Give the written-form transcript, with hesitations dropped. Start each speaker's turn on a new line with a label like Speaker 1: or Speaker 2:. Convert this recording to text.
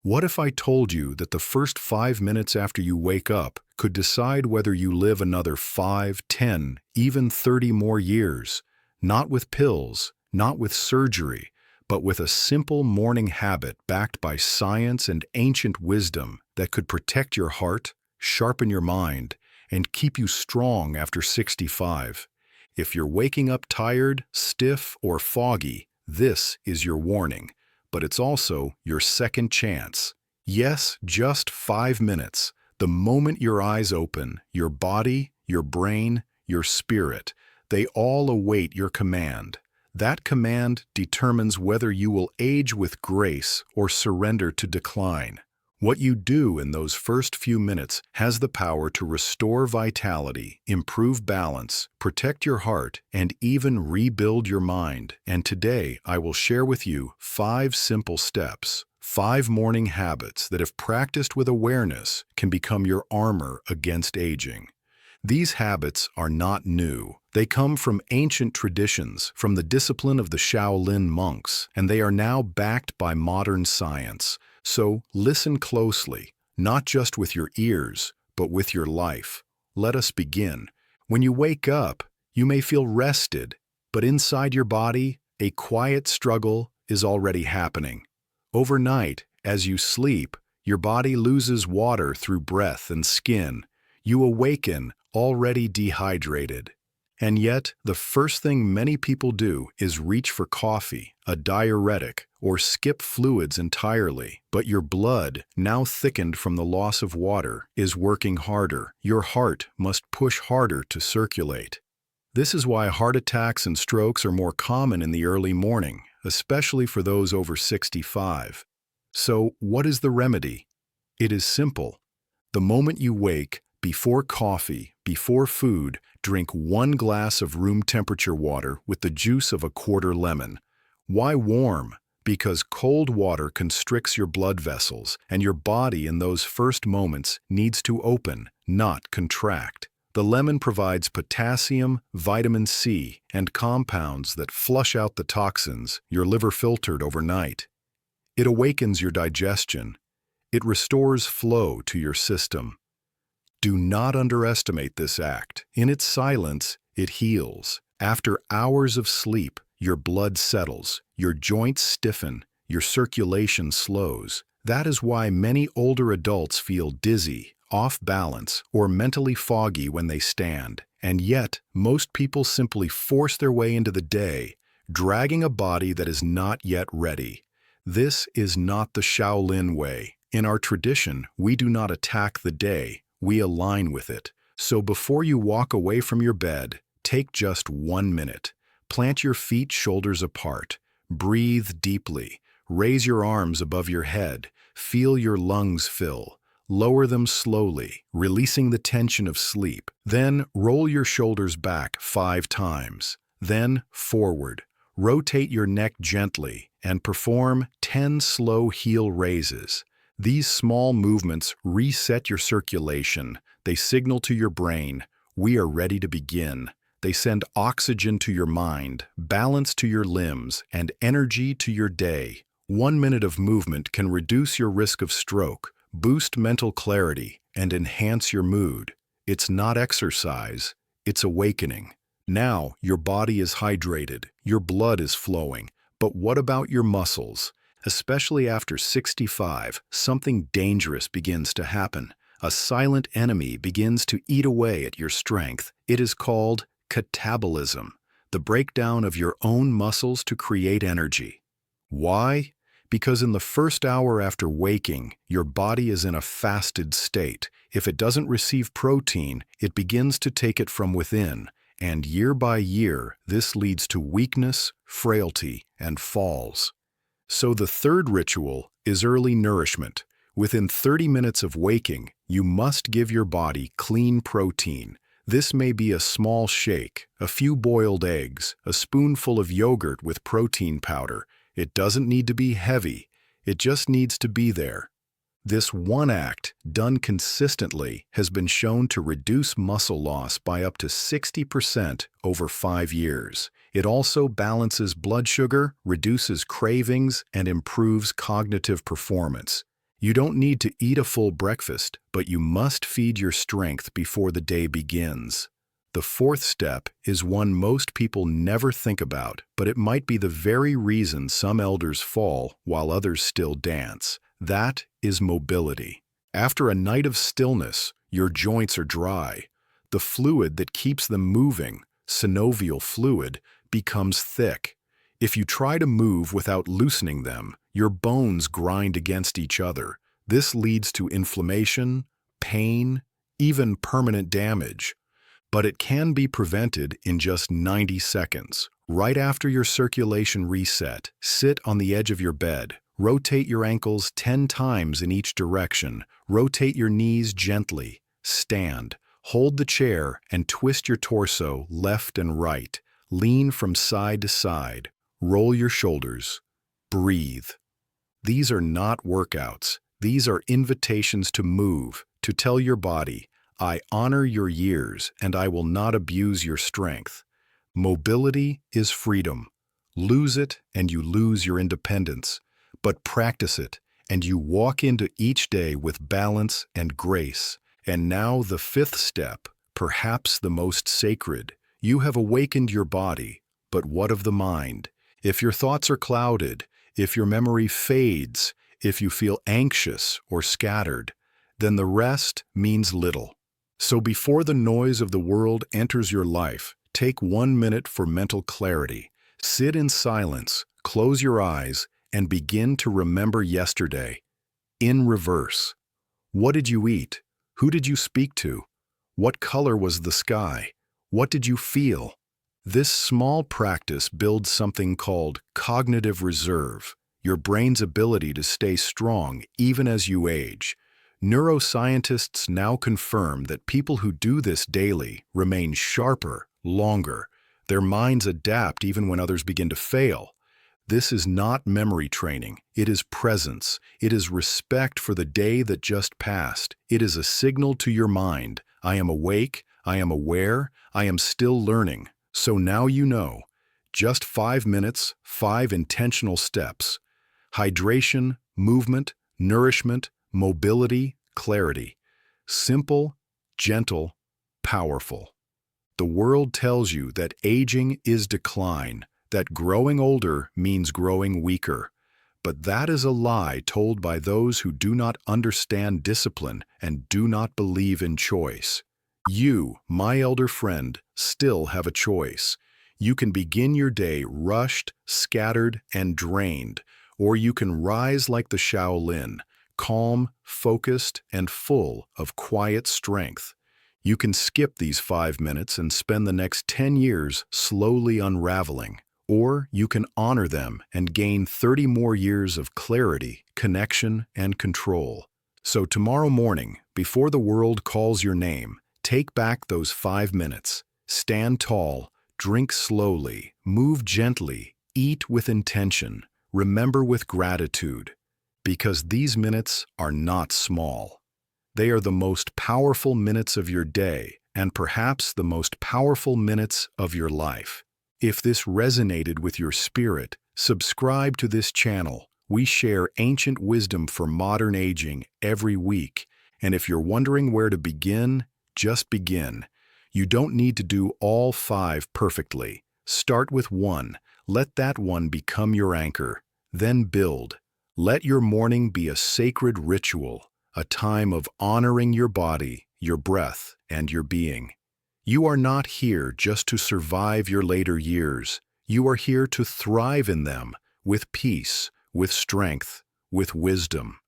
Speaker 1: What if I told you that the first 5 minutes after you wake up could decide whether you live another 5, 10, even 30 more years? Not with pills, not with surgery, but with a simple morning habit backed by science and ancient wisdom that could protect your heart, sharpen your mind, and keep you strong after 65. If you're waking up tired, stiff, or foggy, this is your warning. But it's also your second chance. Yes, just 5 minutes. The moment your eyes open, your body, your brain, your spirit, they all await your command. That command determines whether you will age with grace or surrender to decline. What you do in those first few minutes has the power to restore vitality, improve balance, protect your heart, and even rebuild your mind. And today, I will share with you 5 simple steps, 5 morning habits that, if practiced with awareness, can become your armor against aging. These habits are not new. They come from ancient traditions, from the discipline of the Shaolin monks, and they are now backed by modern science. So listen closely, not just with your ears, but with your life. Let us begin. When you wake up, you may feel rested, but inside your body, a quiet struggle is already happening. Overnight, as you sleep, your body loses water through breath and skin. You awaken already dehydrated. And yet, the first thing many people do is reach for coffee, a diuretic, or skip fluids entirely. But your blood, now thickened from the loss of water, is working harder. Your heart must push harder to circulate. This is why heart attacks and strokes are more common in the early morning, especially for those over 65. So, what is the remedy? It is simple. The moment you wake, before coffee, before food, drink 1 glass of room temperature water with the juice of a quarter lemon. Why warm? Because cold water constricts your blood vessels, and your body in those first moments needs to open, not contract. The lemon provides potassium, vitamin C, and compounds that flush out the toxins your liver filtered overnight. It awakens your digestion. It restores flow to your system. Do not underestimate this act. In its silence, it heals. After hours of sleep, your blood settles, your joints stiffen, your circulation slows. That is why many older adults feel dizzy, off balance, or mentally foggy when they stand. And yet, most people simply force their way into the day, dragging a body that is not yet ready. This is not the Shaolin way. In our tradition, we do not attack the day. We align with it. So before you walk away from your bed, take just 1 minute. Plant your feet shoulders apart. Breathe deeply. Raise your arms above your head. Feel your lungs fill. Lower them slowly, releasing the tension of sleep. Then roll your shoulders back 5 times. Then forward. Rotate your neck gently and perform 10 slow heel raises. These small movements reset your circulation. They signal to your brain, we are ready to begin. They send oxygen to your mind, balance to your limbs, and energy to your day. 1 minute of movement can reduce your risk of stroke, boost mental clarity, and enhance your mood. It's not exercise, it's awakening. Now your body is hydrated, your blood is flowing, but what about your muscles? Especially after 65, something dangerous begins to happen. A silent enemy begins to eat away at your strength. It is called catabolism, the breakdown of your own muscles to create energy. Why? Because in the first hour after waking, your body is in a fasted state. If it doesn't receive protein, it begins to take it from within. And year by year, this leads to weakness, frailty, and falls. So the third ritual is early nourishment. Within 30 minutes of waking, you must give your body clean protein. This may be a small shake, a few boiled eggs, a spoonful of yogurt with protein powder. It doesn't need to be heavy. It just needs to be there. This one act, done consistently, has been shown to reduce muscle loss by up to 60% over 5 years. It also balances blood sugar, reduces cravings, and improves cognitive performance. You don't need to eat a full breakfast, but you must feed your strength before the day begins. The fourth step is one most people never think about, but it might be the very reason some elders fall while others still dance. That is mobility. After a night of stillness, your joints are dry. The fluid that keeps them moving, synovial fluid, becomes thick. If you try to move without loosening them, your bones grind against each other. This leads to inflammation, pain, even permanent damage. But it can be prevented in just 90 seconds. Right after your circulation reset, sit on the edge of your bed. Rotate your ankles 10 times in each direction. Rotate your knees gently. Stand. Hold the chair and twist your torso left and right. Lean from side to side. Roll your shoulders. Breathe. These are not workouts. These are invitations to move, to tell your body, I honor your years and I will not abuse your strength. Mobility is freedom. Lose it and you lose your independence. But practice it and you walk into each day with balance and grace. And now the fifth step, perhaps the most sacred. You have awakened your body, but what of the mind? If your thoughts are clouded, if your memory fades, if you feel anxious or scattered, then the rest means little. So before the noise of the world enters your life, take 1 minute for mental clarity. Sit in silence, close your eyes, and begin to remember yesterday. In reverse. What did you eat? Who did you speak to? What color was the sky? What did you feel? This small practice builds something called cognitive reserve, your brain's ability to stay strong even as you age. Neuroscientists now confirm that people who do this daily remain sharper, longer. Their minds adapt even when others begin to fail. This is not memory training. It is presence. It is respect for the day that just passed. It is a signal to your mind. I am awake. I am aware. I am still learning. So now you know. Just 5 minutes, 5 intentional steps. Hydration, movement, nourishment, mobility, clarity. Simple, gentle, powerful. The world tells you that aging is decline, that growing older means growing weaker. But that is a lie told by those who do not understand discipline and do not believe in choice. You, my elder friend, still have a choice. You can begin your day rushed, scattered, and drained, or you can rise like the Shaolin, calm, focused, and full of quiet strength. You can skip these 5 minutes and spend the next 10 years slowly unraveling, or you can honor them and gain 30 more years of clarity, connection, and control. So tomorrow morning, before the world calls your name, take back those 5 minutes. Stand tall, drink slowly, move gently, eat with intention, remember with gratitude. Because these minutes are not small. They are the most powerful minutes of your day and perhaps the most powerful minutes of your life. If this resonated with your spirit, subscribe to this channel. We share ancient wisdom for modern aging every week. And if you're wondering where to begin, just begin. You don't need to do all 5 perfectly. Start with 1. Let that one become your anchor. Then build. Let your morning be a sacred ritual, a time of honoring your body, your breath, and your being. You are not here just to survive your later years. You are here to thrive in them, with peace, with strength, with wisdom.